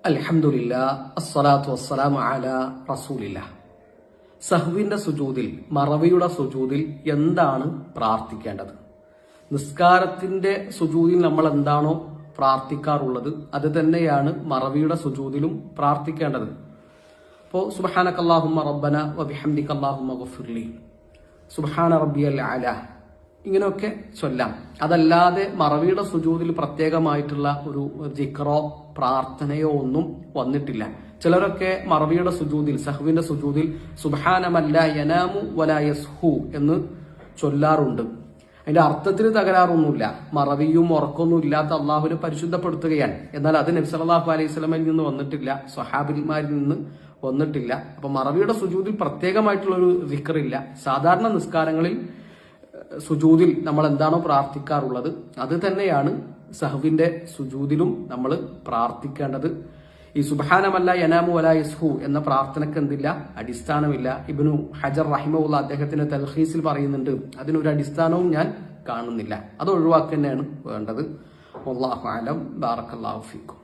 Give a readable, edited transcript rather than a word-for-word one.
അൽഹംദുലില്ലാ അസ്സലാത്തു വസ്സലാമു അലാ റസൂലില്ലാ. സഹ്വിന്റെ സുജൂദിൽ, മറവിയുടെ സുജൂദിൽ എന്താണ് പ്രാർത്ഥിക്കേണ്ടത്? നിസ്കാരത്തിന്റെ സുജൂദിൽ നമ്മൾ എന്താണോ പ്രാർത്ഥിക്കാറുള്ളത് അത് തന്നെയാണ് മറവിയുടെ സുജൂദിലും പ്രാർത്ഥിക്കേണ്ടത്. അപ്പോൾ സുബ്ഹാനകല്ലാഹുമ്മ റബ്ബന വബിഹംദിക അല്ലാഹുമ്മ ഗഫിർലി, സുബ്ഹാന റബ്ബിയൽ അല, ഇങ്ങനെയൊക്കെ ചൊല്ലാം. അതല്ലാതെ മറവിയുടെ സുജൂദിൽ പ്രത്യേകമായിട്ടുള്ള ഒരു ദിക്റോ പ്രാർത്ഥനയോ ഒന്നും വന്നിട്ടില്ല. ചിലരൊക്കെ മറവിയുടെ സുജൂദിൽ, സഹ്വിന്റെ സുജൂദിൽ സുബ്ഹാനമല്ല യനാമു വലാ യസ്ഹു എന്ന് ചൊല്ലാറുണ്ട്. അതിന്റെ അർത്ഥത്തിന് തകരാറൊന്നുമില്ല. മറവിയും ഉറക്കമൊന്നും ഇല്ലാത്ത അള്ളാഹുവിനെ പരിശുദ്ധപ്പെടുത്തുകയാണ്. എന്നാൽ അത് നബി സല്ലല്ലാഹു അലൈഹി വസല്ലമയിൽ നിന്ന് വന്നിട്ടില്ല, സ്വഹാബിമാരിൽ നിന്ന് വന്നിട്ടില്ല. അപ്പൊ മറവിയുടെ സുജൂദിൽ പ്രത്യേകമായിട്ടുള്ള ഒരു ദിക്റില്ല. സാധാരണ നിസ്കാരങ്ങളിൽ സുജൂദിൽ നമ്മൾ എന്താണോ പ്രാർത്ഥിക്കാറുള്ളത് അത് തന്നെയാണ് സഹ്വിന്റെ സുജൂദിലും നമ്മൾ പ്രാർത്ഥിക്കേണ്ടത്. ഈ സുബ്ഹാനമല്ല യനാമു വലാ യസ്ഹു എന്ന പ്രാർത്ഥനയ്ക്ക് എന്തില്ല, അടിസ്ഥാനമില്ല. ഇബ്നു ഹജർ റഹിമഹുല്ലാഹ് അദ്ദേഹത്തിന്റെ തൽഖീസിൽ പറയുന്നുണ്ട്, അതിനൊരു അടിസ്ഥാനവും ഞാൻ കാണുന്നില്ല. അത് ഒഴിവാക്കുക തന്നെയാണ് വേണ്ടത്. വല്ലാഹു അലം. ബാറക്കല്ലാഹു ഫീക്കും.